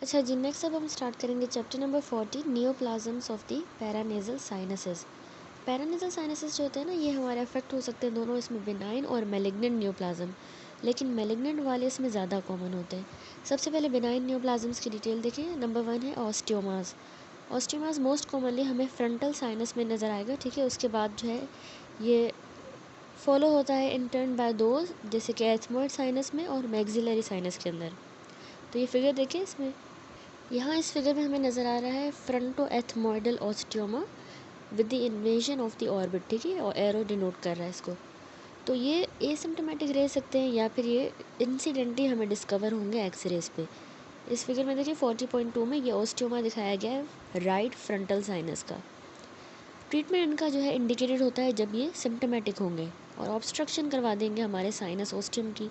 अच्छा जी, नेक्स्ट अब हम स्टार्ट करेंगे chapter number 40 neoplasms of the paranasal sinuses. Paranasal sinuses जो होते हैं ना, ये हमारे अफेक्ट हो सकते हैं दोनों, इसमें बिनाइन और मेलिग्नेंट नियोप्लाज्म, लेकिन मेलिग्नेंट वाले इसमें ज़्यादा कॉमन होते हैं। सबसे पहले बिनाइन नियोप्लाज्म्स की डिटेल देखें। नंबर 1 है ऑस्टियोमास। ऑस्टियोमास मोस्ट कॉमनली हमें फ्रंटल साइनस में नज़र आएगा, ठीक है। उसके बाद जो है ये फॉलो होता है इन टर्न बाय दोज, जैसे कि एथमोइड साइनस में और मैक्सिलरी साइनस के अंदर। तो ये फिगर देखिए, इसमें यहाँ इस फिगर में हमें नज़र आ रहा है fronto ethmoidal osteoma with the invasion of the orbit, ठीक है, और एरो डिनोट कर रहा है इसको। तो ये एसिम्प्टोमेटिक रह सकते हैं या फिर ये इंसिडेंटली हमें डिस्कवर होंगे एक्सरेज पे। इस फिगर में देखिए 40.2 में ये ऑस्टियोमा दिखाया गया है राइट फ्रंटल साइनस का। ट्रीटमेंट इनका जो है इंडिकेटेड होता है जब ये सिम्टोमेटिक होंगे और ऑब्स्ट्रक्शन करवा देंगे हमारे साइनस ऑस्टियम की,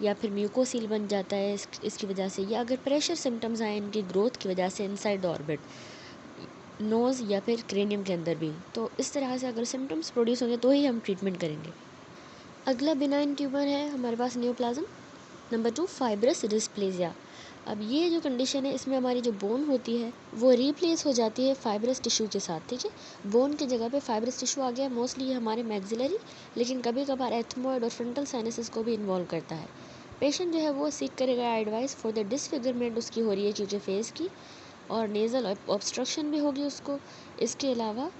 या फिर म्यूकोसील बन जाता है इसकी वजह से, या अगर प्रेशर सिम्टम्स आए इनकी ग्रोथ की वजह से इनसाइड द ऑर्बिट, नोज़ या फिर क्रेनियम के अंदर भी, तो इस तरह से अगर सिम्टम्स प्रोड्यूस होंगे तो ही हम ट्रीटमेंट करेंगे। अगला बिनाइन ट्यूमर है हमारे पास नियोप्लाज्म। Number 2 fibrous dysplasia. अब ये जो कंडीशन है, इसमें हमारी जो बोन होती है वो रिप्लेस हो जाती है फाइब्रस टिश्यू के साथ, ठीक है। बोन की जगह पे फाइब्रस टिश्यू आ गया। मोस्टली ये हमारे मैक्सिलरी, लेकिन कभी कभार एथमोइड और फ्रंटल साइनसेस को भी इन्वॉल्व करता है। पेशेंट जो है वो सीख करेगा एडवाइस फॉर द डिसफिगरमेंट उसकी हो रही है क्योंकि फेस की, और नेज़ल ऑब्स्ट्रक्शन भी होगी उसको। इसके अलावा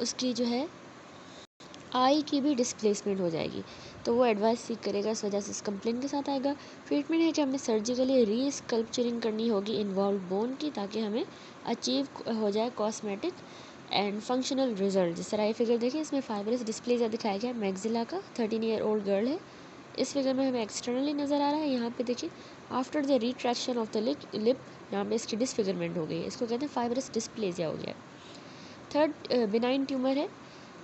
उसकी जो है आई की भी डिस्प्लेसमेंट हो जाएगी, तो वो एडवाइस सीख करेगा, इस वजह से इस कंप्लेन के साथ आएगा। ट्रीटमेंट है कि हमें सर्जिकली रीस्कल्पचरिंग करनी होगी इन्वॉल्व बोन की, ताकि हमें अचीव हो जाए कॉस्मेटिक एंड फंक्शनल रिजल्ट। जिस तरह ये फिगर देखिए, इसमें फाइब्रस डिस्प्लेजिया दिखाया गया है, मैक्सिला का, 13 ईयर ओल्ड गर्ल है। इस फिगर में हमें एक्सटर्नली नज़र आ रहा है। यहाँ पे देखिए after the retraction of the lip, यहाँ पे इसकी डिसफिगरमेंट हो गई है, इसको कहते हैं फाइब्रस डिस्प्लेजिया हो गया। थर्ड बिनाइन ट्यूमर है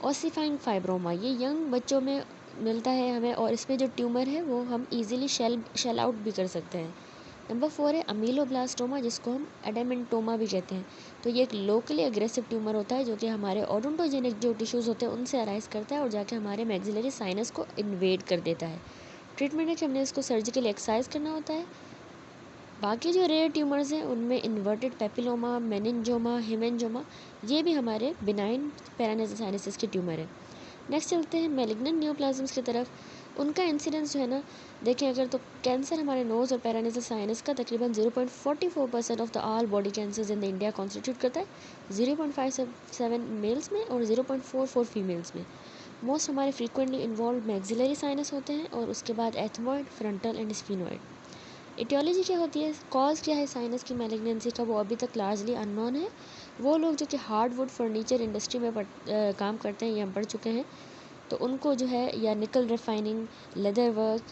ऑसिफाइंग फाइब्रोमा। ये यंग बच्चों में मिलता है हमें, और इसमें जो ट्यूमर है वो हम इजीली शेल आउट भी कर सकते हैं। नंबर 4 है अमीलोब्लास्टोमा, जिसको हम एडेमेंटोमा भी कहते हैं। तो ये एक लोकली एग्रेसिव ट्यूमर होता है जो कि हमारे ओडोंटोजेनिक जो टिश्यूज़ होते हैं उनसे अराइज करता है और जाके हमारे मैक्सिलरी साइनस को इन्वेड कर देता है। ट्रीटमेंट है कि हमने इसको सर्जिकली एक्सरसाइज करना होता है। बाकी जो रेयर ट्यूमर्स हैं उनमें इन्वर्टेड पेपिलोमा, मेनिनजोमा, हिमेंजोमा, ये भी हमारे बिनाइन पैरानेजल साइनसेस के ट्यूमर है। नेक्स्ट चलते हैं मेलिग्नेंट नियोप्लाज्म्स की तरफ। उनका इंसिडेंस जो है ना, देखें अगर, तो कैंसर हमारे नोज़ और पैरानेजल साइनस का तकरीबन 0.44% of the all body cancers in the India constitute करता है, 0.57 मेल्स में और 0.44 फीमेल्स में। मोस्ट हमारे फ्रीक्वेंटली इन्वॉल्व मैक्सिलरी साइनस होते हैं और उसके बाद ethmoid, frontal and sphenoid. Aetiology क्या होती है, कॉज क्या है साइनस की मैलिग्नेंसी का, वो अभी तक लार्जली अननोन है। वो लोग जो कि हार्डवुड फर्नीचर इंडस्ट्री में काम करते हैं, ये हम पढ़ चुके हैं, तो उनको जो है, या निकल refining, leather work,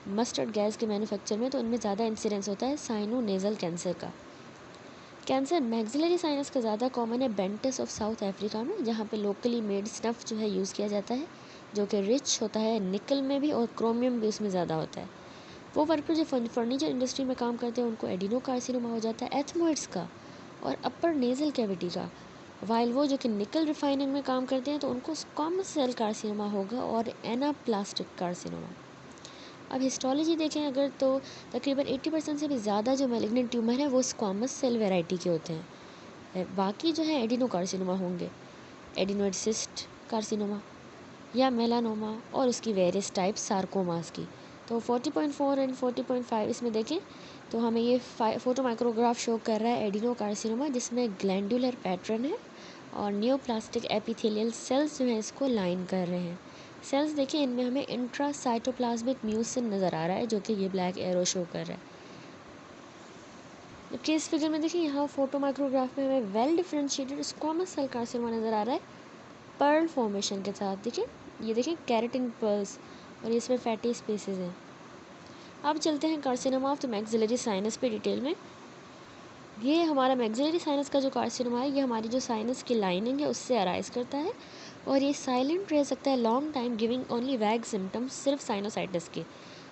mustard gas के मैन्युफैक्चर में, तो इनमें ज़्यादा इंसिडेंस होता है साइनो नेज़ल कैंसर का। कैंसर मैक्सिलरी साइनस का ज़्यादा कॉमन है बेंटस ऑफ साउथ अफ्रीका में, जहाँ पे लोकली मेड स्नफ जो है यूज़ किया जाता है, जो कि रिच होता है निकल में भी और क्रोमियम भी उसमें ज़्यादा होता है। वो वर्कर जो फर्नीचर इंडस्ट्री में काम करते हैं उनको एडिनो कार्सिनोमा हो जाता है एथमोइड्स का और अपर नेज़ल कैविटी का, वाइल वो जो कि निकल रिफाइनिंग में काम करते हैं तो उनको स्क्वामस सेल कार्सिनोमा होगा और एनाप्लास्टिक कार्सिनोमा। अब हिस्टोलॉजी देखें अगर, तो तकरीबन 80% से भी ज़्यादा जो मैलिग्नेंट ट्यूमर है वो स्क्वामस सेल वेराइटी के होते हैं। बाकी जो है एडिनो कार्सिनोमा होंगे, एडिनोइड सिस्ट कार्सिनोमा या मेलानोमा, और उसकी वेरियस टाइप सार्कोमास की। तो 40.4 एंड 40.5 इसमें देखें तो हमें ये फोटो माइक्रोग्राफ शो कर रहा है एडिनो कार्सिनोमा, जिसमें ग्लैंडुलर पैटर्न है और नियोप्लास्टिक एपिथेलियल सेल्स जो हैं इसको लाइन कर रहे हैं। सेल्स देखें, इनमें हमें इंट्रासाइटोप्लाज्मिक म्यूसिन नज़र आ रहा है जो कि ये ब्लैक एरो शो कर रहा है। जबकि इस फिगर में देखिए, यहाँ फोटो माइक्रोग्राफ में हमें well differentiated squamous cell carcinoma नज़र आ रहा है पर्ल फॉर्मेशन के साथ। देखिए, ये देखिए कैरेटिन पर्ल्स, और इसमें फैटी स्पेसेस हैं। अब चलते हैं carcinoma of the maxillary sinus पे डिटेल में। ये हमारा मैक्सिलरी साइनस का जो कार्सिनोमा है, ये हमारी जो साइनस की लाइनिंग है उससे अराइज करता है, और ये साइलेंट रह सकता है लॉन्ग टाइम, गिविंग ओनली वैग सिम्टम्स, सिर्फ साइनोसाइटिस के।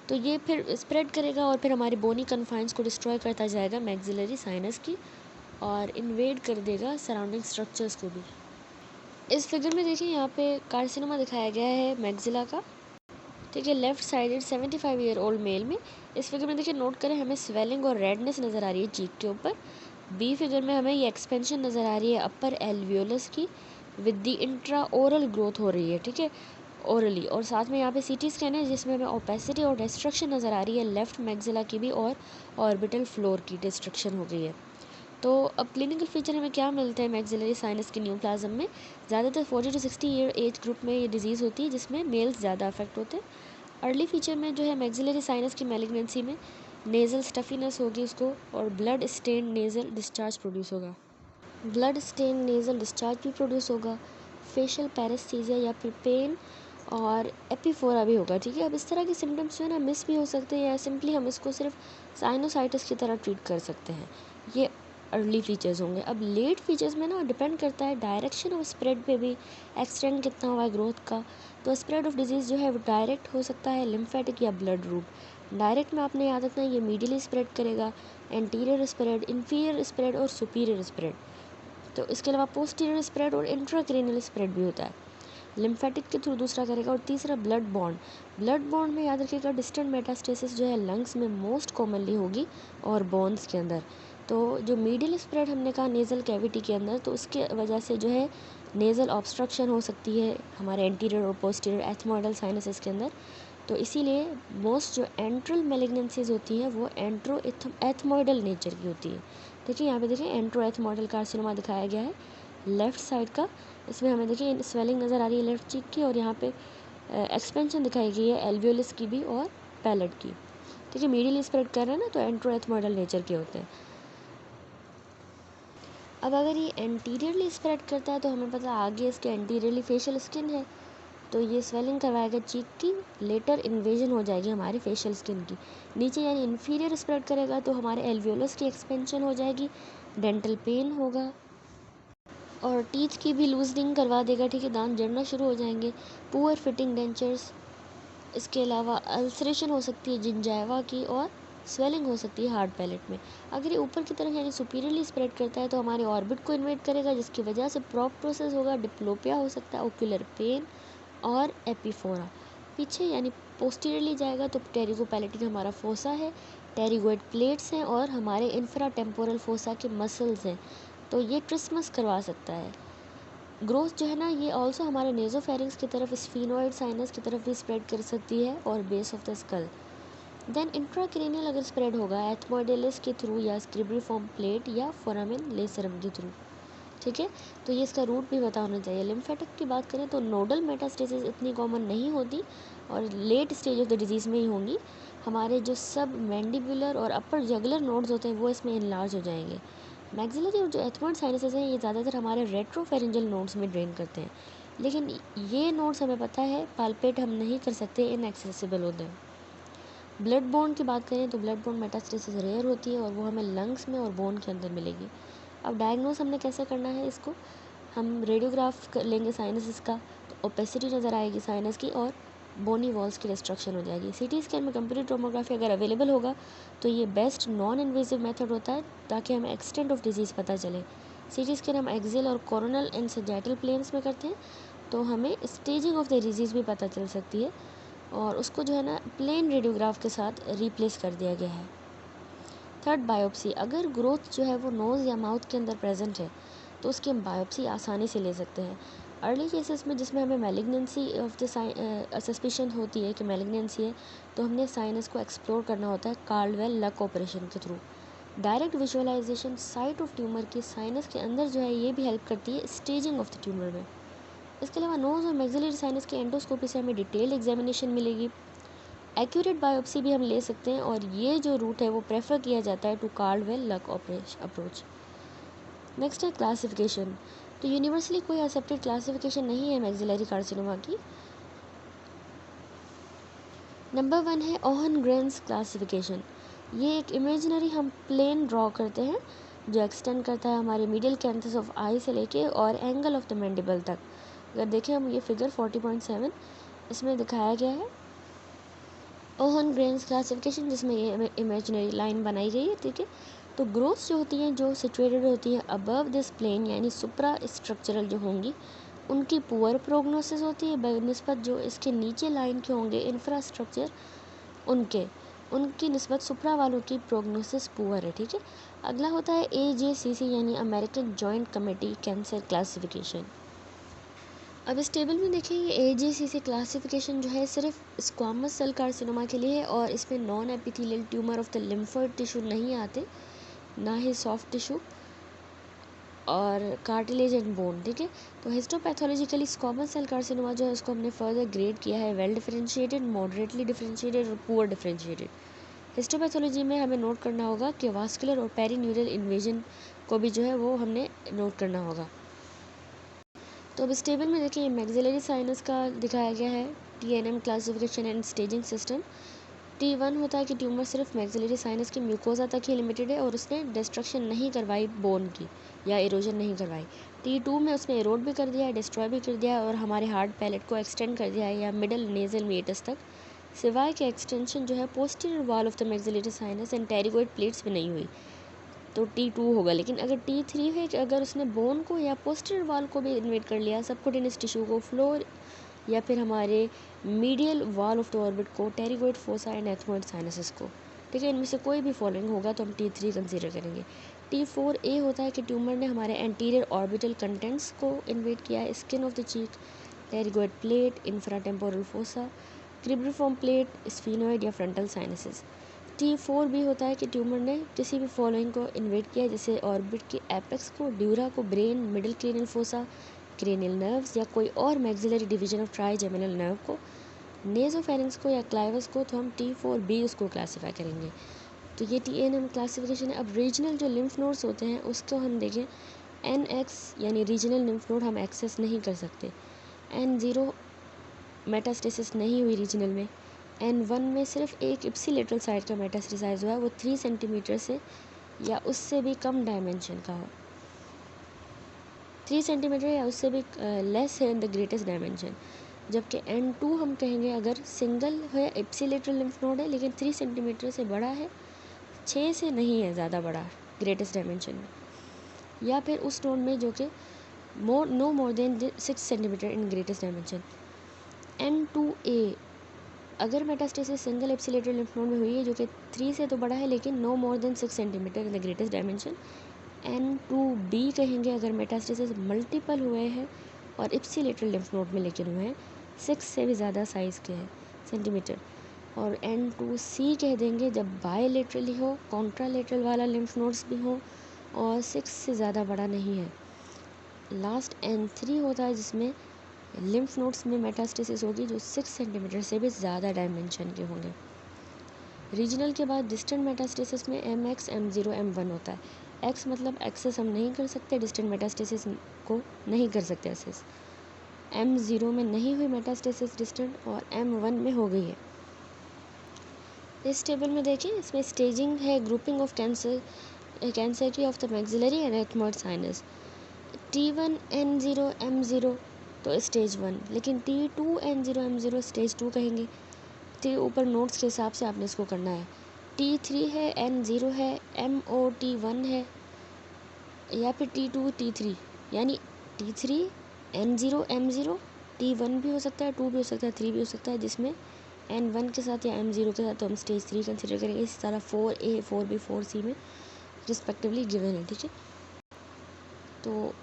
तो ये फिर स्प्रेड करेगा और फिर हमारी बोनी कन्फाइंस को डिस्ट्रॉय करता जाएगा मैक्सिलरी साइनस की, और इन्वेड कर देगा सराउंडिंग स्ट्रक्चर्स को भी। इस फिगर में देखिए, यहाँ पे कार्सिनोमा दिखाया गया है मैक्सिला का, ठीक है। Left sided 75 year old mail में इस फिगर में देखिए नोट करें हमें स्वेलिंग और रेडनेस नज़र आ रही है चीक के ऊपर। बी फिगर में हमें ये एक्सपेंशन नज़र आ रही है अपर एल्वियोलस की with the intra oral growth हो रही है, ठीक है, ओरली। और साथ में यहाँ पे सीटी स्कैन है जिसमें हमें ओपेसिटी और डिस्ट्रक्शन नज़र आ रही है लेफ्ट मैक्सिला की भी और ऑर्बिटल फ्लोर की डिस्ट्रक्शन हो गई है। तो अब क्लिनिकल फीचर हमें क्या मिलते हैं मैक्सिलरी साइनस के न्यूप्लाज्म में? ज़्यादातर 40 to 60 ईयर एज ग्रुप में ये डिजीज़ होती है जिसमें मेल्स ज़्यादा अफेक्ट होते हैं। अर्ली फीचर में जो है मैक्सिलरी साइनस की मैलिग्नेंसी में नेज़ल स्टफीनेस होगी उसको, और blood stain nasal discharge produce होगा। ब्लड स्टेन नेज़ल डिस्चार्ज भी प्रोड्यूस होगा। फेशियल पैरेस्थीसिया या फिर पेन और एपिफोरा भी होगा, ठीक है। अब इस तरह के सिम्टम्स जो है ना मिस भी हो सकते हैं या सिंपली हम इसको सिर्फ साइनोसाइटिस की तरह ट्रीट कर सकते हैं। ये अर्ली फीचर्स होंगे। अब लेट फीचर्स में ना डिपेंड करता है डायरेक्शन ऑफ स्प्रेड पे भी, एक्सटेंड कितना हुआ है ग्रोथ का। तो स्प्रेड ऑफ डिजीज़ जो है वो डायरेक्ट हो सकता है लिम्फेटिक या ब्लड रूट। डायरेक्ट में आपने याद रखना है ये मीडियली स्प्रेड करेगा, एंटीरियर स्प्रेड, इंफीरियर स्प्रेड और सुपीरियर स्प्रेड। तो इसके अलावा पोस्टीरियर स्प्रेड और इंट्राक्रेनियल स्प्रेड भी होता है, लिम्फेटिक के थ्रू दूसरा करेगा। और तीसरा ब्लड बॉन्ड। ब्लड बॉन्ड में याद रखिएगा डिस्टेंट मेटास्टेसिस जो है लंग्स में मोस्ट कॉमनली होगी और बोन्स के अंदर। तो जो मीडियल स्प्रेड हमने कहा नेज़ल कैविटी के अंदर, तो उसके वजह से जो है नेज़ल ऑब्स्ट्रक्शन हो सकती है हमारे एंटीरियर और पोस्टीरियर एथमोइडल साइनसेस के अंदर। तो इसीलिए मोस्ट जो एंट्रल मेलिग्नेंसीज होती हैं वो एंट्रो एथमोइडल नेचर की होती है। देखिए यहाँ पे देखिए एंट्रो एथमोइडल कार्सिनोमा दिखाया गया है लेफ्ट साइड का। इसमें हमें देखिए स्वेलिंग नज़र आ रही है लेफ्ट चीक की, और यहाँ पे एक्सपेंशन दिखाई गई है एल्वियोलिस की भी और पैलेट की। ठीक है, मीडियली स्प्रेड कर रहे हैं ना तो एंट्रो एथमोइडल नेचर के होते हैं। अब अगर ये एंटीरियरली स्प्रेड करता है तो हमें पता है आगे इसके एंटीरियरली फेशियल स्किन है, तो ये स्वेलिंग करवाएगा चीक की, लेटर इन्वेजन हो जाएगी हमारे फेशियल स्किन की। नीचे यानी इन्फीरियर स्प्रेड करेगा तो हमारे एल्वियोलस की एक्सपेंशन हो जाएगी, डेंटल पेन होगा और टीथ की भी लूजनिंग करवा देगा, ठीक है, दांत जड़ना शुरू हो जाएंगे, पुअर फिटिंग डेंचर्स। इसके अलावा अल्सरेशन हो सकती है जिंजाइवा की और स्वेलिंग हो सकती है हार्ड पैलेट में। अगर ये ऊपर की तरफ यानी सुपीरियरली स्प्रेड करता है तो हमारे ऑर्बिट को इन्वेट करेगा जिसकी वजह से प्रॉप प्रोसेस होगा, डिप्लोपिया हो सकता है, ओक्यूलर पेन और एपिफोरा। पीछे यानी पोस्टीरियरली जाएगा तो टेरिगोपैलेटिक हमारा फोसा है, टेरिगोइड प्लेट्स हैं और हमारे इंफ्रा टेम्पोरल फोसा के मसल्स हैं, तो ये ट्रिस्मस करवा सकता है। ग्रोथ जो है ना ये ऑल्सो हमारे नेजोफेरिंग्स की तरफ, स्फीनोइड साइनस की तरफ भी स्प्रेड कर सकती है और base of the skull. Then intracranial अगर स्प्रेड होगा एथमोइडेलिस के थ्रू या स्क्रिब्रिफॉर्म प्लेट या फोरामिन लेसरम के थ्रू, ठीक है। तो ये इसका रूट भी पता होना चाहिए। लिम्फेटिक की बात करें तो नोडल मेटास्टेसिस इतनी कॉमन नहीं होती और late stage of the disease में ही होंगी। हमारे जो सब मैंडिबुलर और अपर जगुलर नोड्स होते हैं वो इसमें इनलार्ज हो जाएंगे। मैक्सिलरी और जो एथमोइड साइनसेस हैं ये ज़्यादातर हमारे रेट्रोफेरेंजियल नोड्स में ड्रेन करते हैं, लेकिन ये नोड्स हमें पता है पाल्पेट हम नहीं कर सकते, इनएक्सेसिबल होते हैं। ब्लड बॉन्ड की बात करें तो ब्लड बॉन्ड मेटास्टेसिस रेयर होती है और वो हमें लंग्स में और बोन के अंदर मिलेगी। अब डायग्नोस हमने कैसे करना है इसको, हम रेडियोग्राफ लेंगे साइनसिस का, तो ओपेसिटी नज़र आएगी साइनस की और बोनी वॉल्स की डिस्ट्रक्शन हो जाएगी। सीटी स्कैन में कंप्यूटर टोमोग्राफी अगर अवेलेबल होगा तो ये बेस्ट नॉन इन्वेजिव मेथड होता है ताकि हमें एक्सटेंट ऑफ डिजीज़ पता चले। सीटी स्कैन हम एक्सियल और कोरोनल एंड सैजिटल प्लेन्स में करते हैं तो हमें स्टेजिंग ऑफ द डिजीज़ भी पता चल सकती है और उसको जो है ना प्लेन रेडियोग्राफ के साथ रिप्लेस कर दिया गया है। Third, biopsy. अगर ग्रोथ जो है वो नोज़ या माउथ के अंदर प्रेजेंट है तो उसकी हम बायोप्सी आसानी से ले सकते हैं। अर्ली केसेस में जिसमें हमें मैलिग्नेंसी ऑफ द सस्पिशन होती है कि मैलिग्नेंसी है तो हमने साइनस को एक्सप्लोर करना होता है कार्लवेल लक ऑपरेशन के थ्रू। Direct visualisation site of tumour की साइनस के अंदर जो है ये भी हेल्प करती है स्टेजिंग ऑफ द ट्यूमर में। इसके अलावा नोज़ और मैक्सिलरी साइनस के एंडोस्कोपी से हमें डिटेल एग्जामिनेशन मिलेगी। एक्यूरेट बायोप्सी भी हम ले सकते हैं और ये जो रूट है वो प्रेफर किया जाता है टू कार्लवेल लक अप्रोच। नेक्स्ट है क्लासिफिकेशन। तो यूनिवर्सली कोई एक्सेप्टेड क्लासिफिकेशन नहीं है मैक्सिलरी कार्सिनोमा की। नंबर 1 है ओहनग्रेन्स क्लासिफिकेशन। ये एक इमेजिनरी हम प्लेन ड्रॉ करते हैं जो एक्सटेंड करता है हमारे मीडियल कैंथस ऑफ आई से लेके और एंगल ऑफ द मैंडिबल तक। अगर देखें हम ये फिगर 40.7 इसमें दिखाया गया है ओहनग्रेन्स क्लासिफिकेशन, जिसमें ये इमेजिनरी लाइन बनाई गई है, ठीक है। तो ग्रोथ्स जो होती हैं जो सिचुएटेड होती हैं अबव दिस प्लेन यानी सुप्रा स्ट्रक्चरल जो होंगी उनकी पुअर प्रोग्नोसिस होती है बनिस्बत जो इसके नीचे लाइन के होंगे इंफ्रास्ट्रक्चर उनकी निस्बत सुप्रा वालों की प्रोग्नोसिस पुअर है। ठीक है, अगला होता है AJCC यानी American joint committee cancer classification. अब इस टेबल में देखिए ये AJCC क्लासिफिकेशन जो है सिर्फ स्क्वामस सेल कार्सिनोमा के लिए है और इसमें non epithelial tumour of the lymphoid tissue नहीं आते, ना ही सॉफ्ट टिश्यू और कार्टिलेज एंड बोन। ठीक है, तो हिस्टोपैथोलॉजिकली स्क्वामस सेल कार्सिनोमा जो है उसको हमने फर्दर ग्रेड किया है वेल डिफरेंशिएटेड, मॉडरेटली डिफरेंशिएटेड और पुअर डिफरेंशिएटेड। हिस्टोपैथोलॉजी में हमें नोट करना होगा कि वास्कुलर और पेरीन्यूरल इन्वेजन को भी जो है वो हमने नोट करना होगा। तो अब इस टेबल में देखिए मैक्सिलरी साइनस का दिखाया गया है TNM classification and staging system. T1 होता है कि ट्यूमर सिर्फ मैक्सिलरी साइनस की म्यूकोजा तक ही लिमिटेड है और उसने डिस्ट्रक्शन नहीं करवाई बोन की या इरोजन नहीं करवाई। T2 में उसने इरोड भी कर दिया है, डिस्ट्रॉय भी कर दिया है और हमारे हार्ड पैलेट को एक्सटेंड कर दिया है या मिडल नेजल मीटस तक, सिवाय के एक्सटेंशन जो है posterior wall of the maxillary sinus and pterygoid plates में नहीं हुई, तो T2 होगा। लेकिन अगर T3 है कि अगर उसने बोन को या पोस्टीरियर वॉल को भी इन्वेट कर लिया, सबक्यूटेनियस टिश्यू को, फ्लोर या फिर हमारे medial wall of the orbit को, pterygoid fossa and ethmoid sinuses को। ठीक है, इनमें से कोई भी फॉलोइंग होगा तो हम T3 कंसीडर करेंगे। T4A होता है कि ट्यूमर ने हमारे एंटीरियर ऑर्बिटल कंटेंट्स को इन्वेट किया है, skin of the cheek, pterygoid plate, infratemporal fossa, cribriform plate, sphenoid या फ्रंटल साइनसेस। T4B होता है कि ट्यूमर ने किसी भी फॉलोइंग को इन्वेट किया है, जैसे ऑर्बिट के एपेक्स को, ड्यूरा को, brain, middle cranial fossa, cranial nerves या कोई और maxillary division of trigeminal nerve को, नेजोफेरिंक्स को या क्लाइवस को, तो हम T4B उसको क्लासीफाई करेंगे। तो ये TNM क्लासिफिकेशन है। अब रीजनल जो लिम्फ नोड्स होते हैं उसको हम देखें, NX यानी रीजनल लिम्फ नोड हम एक्सेस नहीं कर सकते, N0 मेटास्टेसिस नहीं हुई रीजनल में, N1 में सिर्फ एक इप्सिलेटरल साइड का मेटास्टेसाइज हुआ है, वो 3 सेंटीमीटर से या उससे भी कम डायमेंशन का हो, 3 सेंटीमीटर या उससे भी लेस है इन द ग्रेटेस्ट डायमेंशन। जबकि N2 हम कहेंगे अगर सिंगल है, इप्सिलेटरल लिम्फ नोड है लेकिन 3 सेंटीमीटर से बड़ा है, 6 से नहीं है ज़्यादा बड़ा ग्रेटेस्ट डायमेंशन में, या फिर उस नोड में जो कि no more than 6 centimetre in greatest dimension. N2A अगर metastasis single ipsilateral lymph node में हुई है जो कि 3 से तो बड़ा है लेकिन no more than 6 centimetre in the greatest dimension. N2B कहेंगे अगर मेटास्टेसिस मल्टीपल हुए हैं और इप्सिलेटरल लिम्फ नोड में लेकिन हुए हैं 6 से भी ज़्यादा साइज़ के हैं सेंटीमीटर। और N2C कह देंगे जब बायलेटरली हो, कॉन्ट्रालेटरल वाला लिम्फ नोड्स भी हो और 6 से ज़्यादा बड़ा नहीं है। लास्ट N3 होता है जिसमें लिम्फ नोड्स में मेटास्टेसिस होगी जो 6 सेंटीमीटर से भी ज़्यादा डायमेंशन के होंगे। रीजनल के बाद डिस्टेंट मेटास्टेसिस में MX, M0, M1 होता है। X मतलब एक्सेस हम नहीं कर सकते, डिस्टेंट मेटास्टेसिस को नहीं कर सकते एक्सेस। M0 में नहीं हुई मेटास्टेसिस डिस्टेंट और M1 में हो गई है। इस टेबल में देखिए इसमें स्टेजिंग है, ग्रुपिंग ऑफ कैंसर की of the maxillary and ethmoid sinus. T1 N0 M0 तो स्टेज 1, लेकिन T2 N0 M0 स्टेज 2 कहेंगे। तो ऊपर नोट्स के हिसाब से आपने इसको करना है। T3 है, N0 है, MOT1 है या फिर T2 T3, यानी T3 N0 M0 T1 भी हो सकता है, 2 भी हो सकता है, 3 भी हो सकता है, जिसमें N1 के साथ या M0 के साथ तो हम स्टेज 3 कंसिडर करेंगे। इस तरह 4A 4B 4C में रिस्पेक्टिवली गिवन है। ठीक है, तो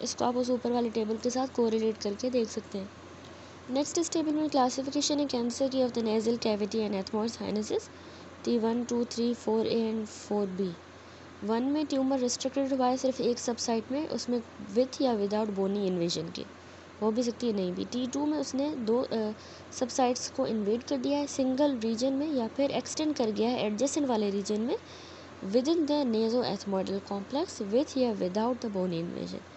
इसको आप उस ऊपर वाले टेबल के साथ कोरिलेट करके देख सकते हैं। नेक्स्ट इस टेबल में क्लासिफिकेशन है कैंसर की of the nasal cavity and ethmoid sinuses T1 2 3 4A and 4B। 1 में ट्यूमर रिस्ट्रिक्टेड हुआ है सिर्फ एक सब साइट में, उसमें विथ या विदाउट बोनी इन्वेजन के, हो भी सकती है नहीं भी। T2 में उसने 2 सब साइट्स को इन्वेड कर दिया है सिंगल रीजन में या फिर एक्सटेंड कर गया है एडजेसेंट वाले रीजन में within the nasoethmoidal complex with या without the bony invasion.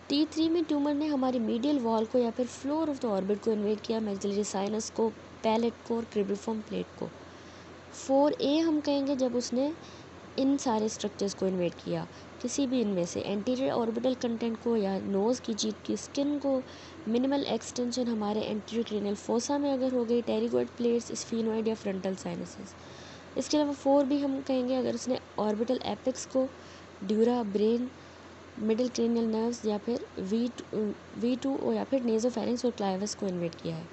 T3 में ट्यूमर ने हमारी मीडियल वॉल को या फिर फ्लोर ऑफ द ऑर्बिट को इन्वेड किया, मैक्सिलरी साइनस को, पैलेट को और क्रिब्रिफॉर्म प्लेट को। 4A हम कहेंगे जब उसने इन सारे स्ट्रक्चर्स को इन्वेड किया, किसी भी इनमें से एंटीरियर ऑर्बिटल कंटेंट को या नोज़ की चीक की स्किन को, मिनिमल एक्सटेंशन हमारे एंटीरियर क्रेनियल फोसा में अगर हो गई, टेरिगोइड प्लेट्स, स्फीनोइड या फ्रंटल साइनसेस। इसके अलावा 4B हम कहेंगे अगर उसने ऑर्बिटल एपेक्स को, dura, brain middle cranial nerves या फिर V2 या फिर नेजोफेरिंक्स और क्लाइवस को इन्वेट किया है।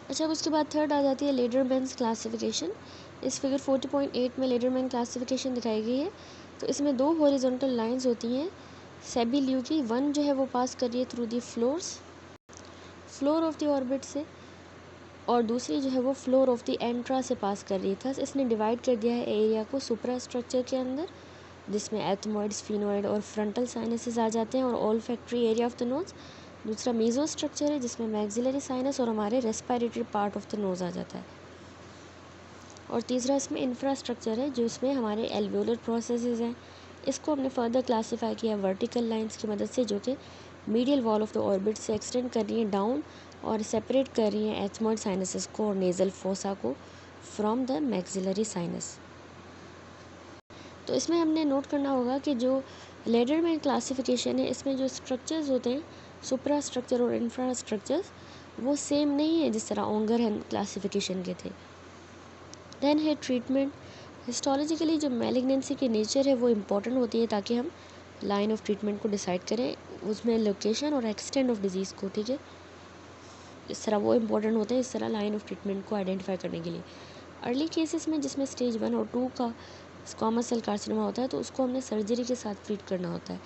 अच्छा, अब उसके बाद थर्ड आ जाती है लेडरमैन्स क्लासिफिकेशन। इस फिगर 40.8 में लेडरमैन क्लासिफिकेशन दिखाई गई है। तो इसमें दो हॉरिजॉन्टल लाइंस होती हैं सेबी ल्यू की, वन जो है वो पास कर रही है through the floor of the orbit से, और दूसरी जो है वो फ्लोर ऑफ द एंट्रा से पास कर रही है। थस इसने डिवाइड कर दिया है एरिया को सुप्रा स्ट्रक्चर के अंदर, जिसमें एथमॉइड, स्फीनॉइड और फ्रंटल साइनसेस आ जाते हैं, और olfactory area of the nose. दूसरा मीजो स्ट्रक्चर है जिसमें मैक्सिलरी साइनस और हमारे respiratory part of the nose आ जाता है। और तीसरा इसमें इंफ्रास्ट्रक्चर है जो इसमें हमारे एल्वियोलर प्रोसेसेस हैं। इसको हमने फर्दर क्लासीफाई किया वर्टिकल लाइंस की मदद से, जो कि medial wall of the orbit से एक्सटेंड कर रही हैं डाउन और सेपरेट कर रही हैं एथमॉइड साइनसेस को और नेजल फोसा को फ्रॉम द मैक्सिलरी साइनस। तो इसमें हमने नोट करना होगा कि जो लेडरमैन क्लासिफिकेशन है इसमें जो स्ट्रक्चर्स होते हैं सुप्रा स्ट्रक्चर और इंफ्रास्ट्रक्चर्स वो सेम नहीं है जिस तरह ओंगरहैम क्लासिफिकेशन के थे। देन है ट्रीटमेंट। हिस्टोलॉजिकली जो मैलिग्नेंसी की नेचर है वो इम्पॉर्टेंट होती है ताकि हम लाइन ऑफ ट्रीटमेंट को डिसाइड करें, उसमें लोकेशन और एक्सटेंट ऑफ डिजीज़ को, ठीक है, इस तरह वो इम्पॉर्टेंट होते हैं इस तरह लाइन ऑफ ट्रीटमेंट को आइडेंटिफाई करने के लिए। अर्ली केसेस में जिसमें स्टेज 1 और 2 का स्क्वामस सेल कार्सिनोमा होता है तो उसको हमने सर्जरी के साथ ट्रीट करना होता है।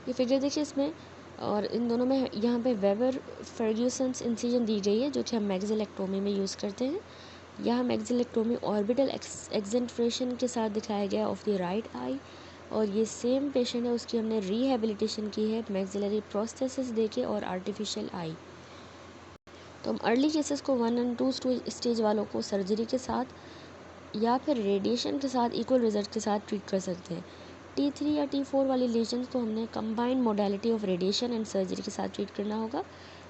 ये फिगर देखिए इसमें, और इन दोनों में यहाँ पे वेबर फर्ग्यूसन्स इंसिजन दी गई है जो कि हम मैक्सिलेक्टोमी में यूज़ करते हैं। यहाँ मैक्सिलेक्टोमी ऑर्बिटल एक्सेंट्रेशन के साथ दिखाया गया ऑफ द राइट आई, और ये सेम पेशेंट है उसकी हमने रिहेबिलिटेशन की है मैक्सिलरी प्रोस्थेसिस देके और आर्टिफिशियल आई। तो हम अर्ली केसेस को 1 और 2 स्टेज वालों को सर्जरी के साथ या फिर रेडिएशन के साथ इक्वल रिजल्ट के साथ ट्रीट कर सकते हैं। T3 या T4 वाली लेजन्स को हमने combined modality of radiation and surgery के साथ ट्रीट करना होगा।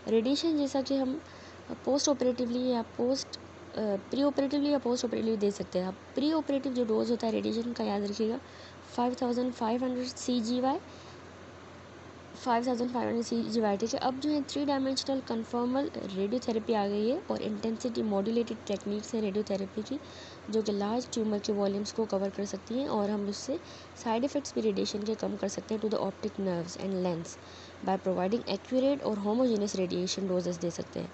रेडिएशन जैसा कि हम पोस्ट ऑपरेटिवली या प्री ऑपरेटिवली या पोस्ट ऑपरेटिवली दे सकते हैं। अब प्री ऑपरेटिव जो डोज होता है रेडिएशन का याद रखिएगा 5500 CGY, 5500 CGY, ठीक है। अब जो है 3 डायमेंशनल कन्फर्मल रेडियोथेरेपी आ गई है और इंटेंसिटी मॉड्यूलेटेड टेक्निक्स है रेडियोथेरेपी की जो कि लार्ज ट्यूमर के वॉल्यूम्स को कवर कर सकती हैं, और हम उससे साइड इफ़ेक्ट्स भी रेडिएशन के कम कर सकते हैं to the optic nerves and lens by providing accurate और होमोजेनियस रेडिएशन डोजेस दे सकते हैं।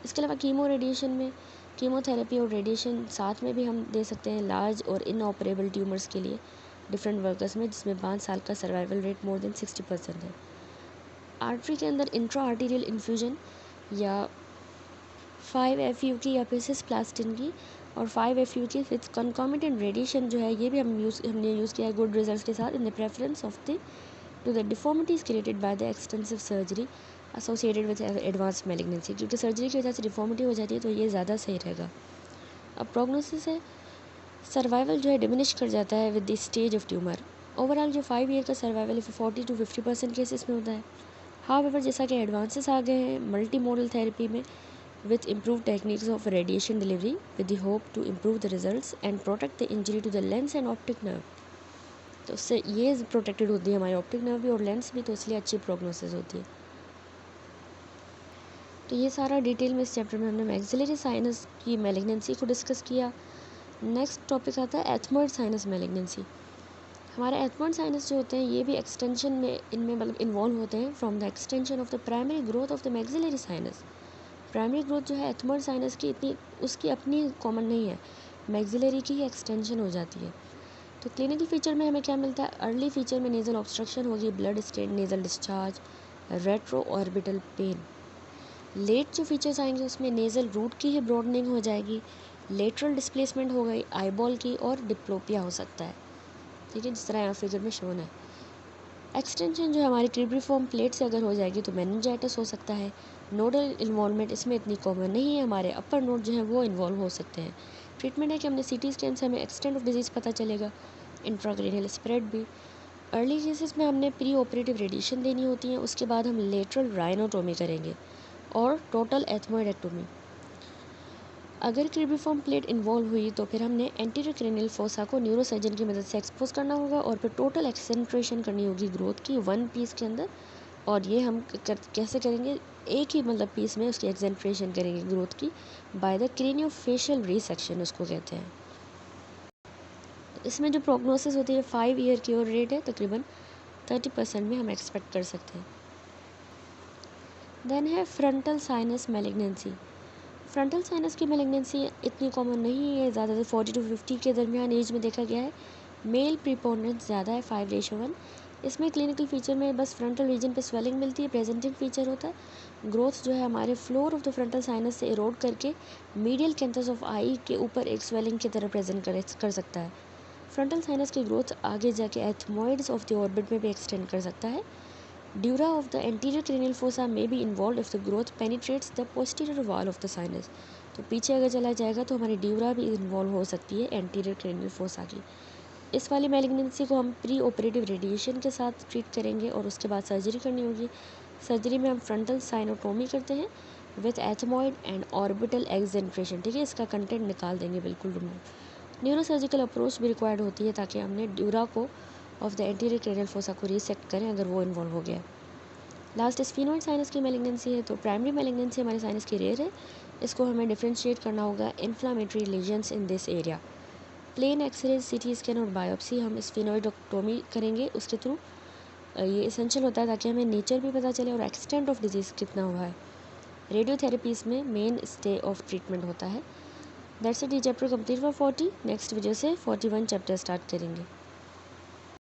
इसके अलावा कीमो रेडिएशन में कीमोथेरेपी और रेडिएशन साथ में भी हम दे सकते हैं लार्ज और इनऑपरेबल ट्यूमर्स के लिए डिफरेंट वर्कर्स में, जिसमें 5 साल का सर्वाइवल रेट मोर देन 60% है। आर्टरी के अंदर इंट्रा आर्टीरियल इन्फ्यूजन या 5FU की या फिर सिस्प्लास्टिन की और 5FU की विथ कंकॉमिटेंट रेडिएशन जो है ये भी हमने यूज़ किया है गुड रिजल्ट्स के साथ in the preference of the two the deformities created by the extensive surgery associated with advance malignancy, क्योंकि सर्जरी की वजह से डिफॉर्मिटी हो जाती है तो ये ज़्यादा सही रहेगा। अब प्रोग्नोसिस है, सर्वाइवल जो है डिमिनिश कर जाता है with the stage of tumour. Overall जो 5 ईयर का सर्वाइवल 40 to 50% केसेस में होता है। हाउएवर जैसा कि एडवांसेस आ गए हैं मल्टी मोडल थेरेपी में with improved techniques of radiation delivery with the hope to improve the results and protect the injury to the lens and optic nerve, तो उससे ये प्रोटेक्टेड होती है हमारी ऑप्टिक नर्व भी और लेंस भी, तो इसलिए अच्छी प्रोग्नोसिस होती है। तो ये सारा डिटेल में इस चैप्टर में हमने मैक्सिलरी साइनस की मैलिग्नेंसी को डिस्कस किया। नेक्स्ट टॉपिक आता है एथमॉइड साइनस मैलिग्नेंसी। हमारे एथमॉइड साइनस जो होते हैं ये भी एक्सटेंशन में इनमें मतलब इन्वॉल्व होते हैं from the extension of the primary growth of the maxillary sinus. Primary growth जो है एथमॉइड साइनस की इतनी उसकी अपनी कॉमन नहीं है, मैक्सिलरी की ही एक्सटेंशन हो जाती है। तो क्लिनिकल फीचर में हमें क्या मिलता है, अर्ली फीचर में नेज़ल ऑब्स्ट्रक्शन होगी, blood stain nasal discharge, retro orbital pain. Late जो फीचर्स आएंगे उसमें नेज़ल रूट की ही ब्रॉडनिंग हो जाएगी, लेटरल डिस्प्लेसमेंट हो गई आईबॉल की, और डिप्लोपिया हो सकता है, ठीक है, जिस तरह यहाँ फिगर में शोन है। एक्सटेंशन जो हमारी क्रिब्रिफॉर्म प्लेट से अगर हो जाएगी तो मेनिंजाइटिस हो सकता है। नोडल इन्वॉल्वमेंट इसमें इतनी कॉमन नहीं है, हमारे अपर नोड जो है वो इन्वॉल्व हो सकते हैं। ट्रीटमेंट है कि हमने CT स्कैन से हमें एक्सटेंट ऑफ डिजीज़ पता चलेगा, इंट्राक्रेनियल स्प्रेड भी। अर्ली केसेस में हमने प्री ऑपरेटिव रेडिएशन देनी होती है, उसके बाद हम लेटरल राइनोटोमी करेंगे और टोटल एथमॉइडेक्टोमी। अगर क्रिबिफॉर्म प्लेट इन्वॉल्व हुई तो फिर हमने एंटीरियर क्रेनियल फोसा को न्यूरोसर्जन की मदद से एक्सपोज करना होगा और फिर टोटल एक्सेंट्रेशन करनी होगी ग्रोथ की वन पीस के अंदर। और ये हम कैसे करेंगे, एक ही मतलब पीस में उसकी एक्सेंट्रेशन करेंगे ग्रोथ की बाय द क्रेनियोफेशियल रिसेक्शन उसको कहते हैं। इसमें जो प्रोग्नोसिस होती है 5 ईयर की और रेट है तकरीबन 30% में हम एक्सपेक्ट कर सकते हैं। देन है frontal sinus malignancy. Frontal sinus की मैलिग्नेंसी इतनी कॉमन नहीं है, ज़्यादातर 40 to 50 के दरमियान एज में देखा गया है। मेल प्रीपोनेंस ज़्यादा है 5:1। इसमें क्लिनिकल फीचर में बस फ्रंटल रीजन पे स्वेलिंग मिलती है, प्रेजेंटिंग फीचर होता है। ग्रोथ जो है हमारे floor of the frontal sinus से इरोड करके मीडियल कैंथस ऑफ आई के ऊपर एक स्वेलिंग की तरह प्रेजेंट कर सकता है। फ्रंटल साइनस की ग्रोथ आगे जाके एथमॉइड्स ऑफ द ऑर्बिट में भी एक्सटेंड कर सकता है। Dura of the anterior cranial fossa may be involved if the growth penetrates the posterior wall of the sinus। तो पीछे अगर चला जाएगा तो हमारी ड्यूरा भी इन्वॉल्व हो सकती है एंटीरियर क्रेनियल फोसा की। इस वाली मैलिग्नेंसी को हम प्री ऑपरेटिव रेडिएशन के साथ ट्रीट करेंगे और उसके बाद सर्जरी करनी होगी। सर्जरी में हम फ्रंटल साइनोटोमी करते हैं with ethmoid and orbital exenteration. ठीक है, इसका कंटेंट निकाल देंगे बिल्कुल रिमूव। न्यूरोसर्जिकल अप्रोच भी रिक्वायर्ड होती है ताकि हमने ड्यूरा को of the anterior cranial fossa को रीसेक्ट करें अगर वो इन्वॉल्व हो गया। लास्ट स्फीनोइड साइनस की मैलिग्नेंसी है। तो प्राइमरी मैलिग्नेंसी हमारे साइनस की रेयर है, इसको हमें डिफ्रेंशिएट करना होगा inflammatory lesions in this area. Plain X ray, CT scan और बायोप्सी हम स्फीनोइडोक्टोमी करेंगे उसके थ्रू। ये इसेंशियल होता है ताकि हमें नेचर भी पता चले और एक्सटेंट ऑफ डिजीज़ कितना हुआ है। रेडियोथेरेपी इसमें मेन स्टे ऑफ ट्रीटमेंट होता है। दैट्स इट, ये चैप्टर कंप्लीट हुआ 40। नेक्स्ट वीडियो से 41 चैप्टर स्टार्ट करेंगे।